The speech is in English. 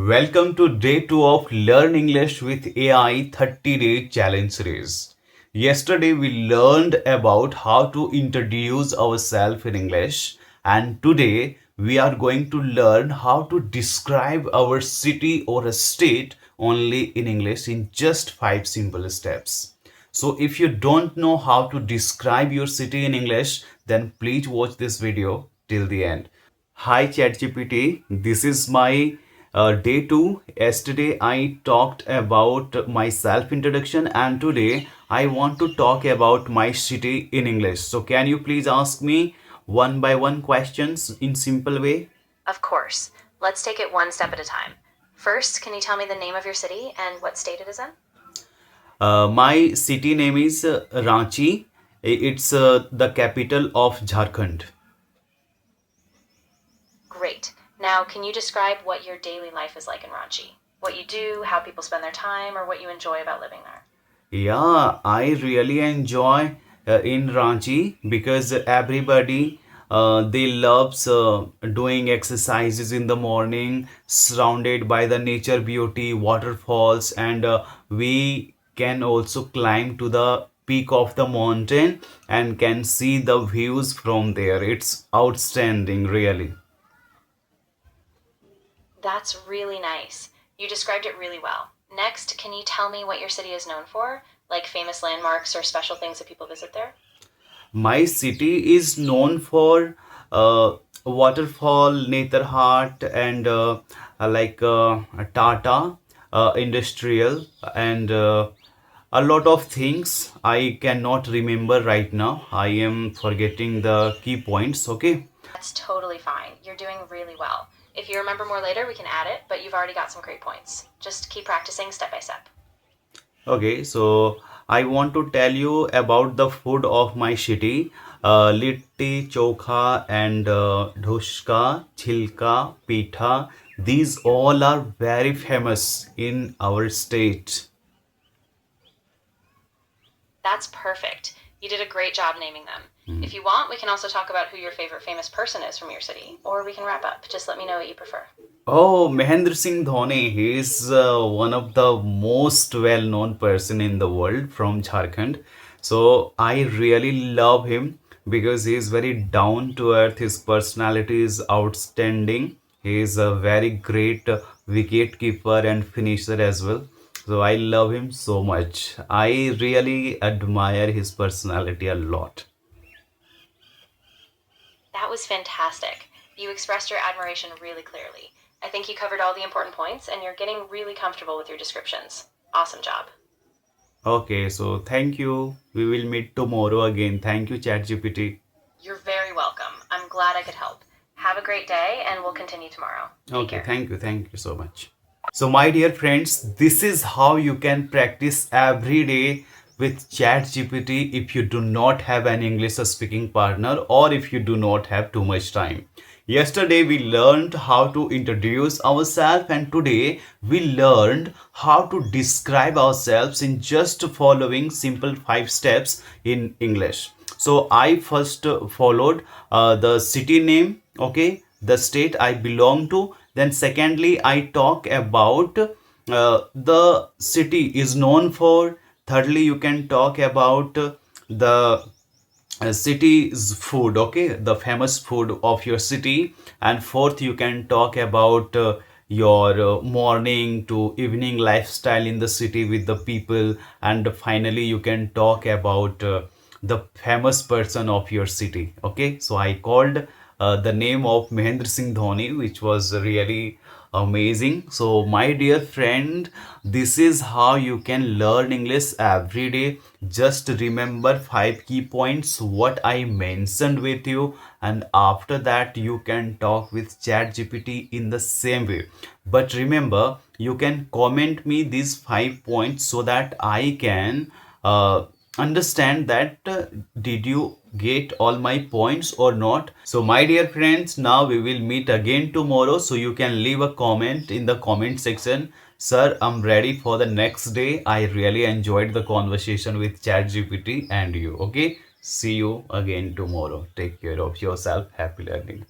Welcome to day 2 of Learn English with AI 30-day challenge series. Yesterday we learned about how to introduce ourselves in English, and today we are going to learn how to describe our city or a state only in English in just 5 simple steps. So if you don't know how to describe your city in English, then please watch this video till the end. Hi ChatGPT, this is my day 2. Yesterday I talked about my self introduction and today I want to talk about my city in English. So can you please ask me one by one questions in simple way? Of course. Let's take it one step at a time. First, can you tell me the name of your city and what state it is in? My city name is Ranchi. It's the capital of Jharkhand. Great. Now, can you describe what your daily life is like in Ranchi? What you do, how people spend their time, or what you enjoy about living there? Yeah, I really enjoy in Ranchi because everybody they loves doing exercises in the morning, surrounded by the nature beauty, waterfalls, and we can also climb to the peak of the mountain and can see the views from there. It's outstanding, really. That's really nice. You described it really well. Next, can you tell me what your city is known for, like famous landmarks or special things that people visit there? My city is known for waterfall, Netherhart, and Tata Industrial, and a lot of things I cannot remember right now. I am forgetting the key points. Okay. That's totally fine. You're doing really well. If you remember more later, we can add it, but you've already got some great points. Just keep practicing step by step. Okay, so I want to tell you about the food of my city. Litti, chokha, and dhushka, chilka, pitha. These all are very famous in our state. That's perfect. You did a great job naming them. If you want, we can also talk about who your favorite famous person is from your city, or we can wrap up. Just let me know what you prefer. Oh, Mahendra Singh Dhoni, he is one of the most well-known person in the world from Jharkhand. So I really love him because he is very down to earth. His personality is outstanding. He is a very great wicket keeper and finisher as well. So I love him so much. I really admire his personality a lot. That was fantastic. You expressed your admiration really clearly. I think you covered all the important points, and you're getting really comfortable with your descriptions. Awesome job. Okay, so thank you. We will meet tomorrow again. Thank you, ChatGPT. You're very welcome. I'm glad I could help. Have a great day, and we'll continue tomorrow. Take Okay, care. thank you. Thank you so much. So, my dear friends, this is how you can practice every day with ChatGPT if you do not have an English speaking partner or if you do not have too much time. Yesterday, we learned how to introduce ourselves, and today we learned how to describe ourselves in just following simple 5 steps in English. So, I first followed the city name, okay, the state I belong to. Then, secondly, I talk about the city is known for. Thirdly, you can talk about the city's food, okay, the famous food of your city. And fourth, you can talk about your morning to evening lifestyle in the city with the people. And finally, you can talk about the famous person of your city. Okay, so I called the name of Mahendra Singh Dhoni, which was really amazing. So, my dear friend, this is how you can learn English every day. Just remember 5 key points what I mentioned with you, and after that, you can talk with ChatGPT in the same way. But remember, you can comment me these 5 points so that I can understand that did you get all my points or not. So my dear friends, now we will meet again tomorrow, so you can leave a comment in the comment section. Sir, I'm ready for the next day. I really enjoyed the conversation with ChatGPT and you. Okay, see you again tomorrow. Take care of yourself. Happy learning.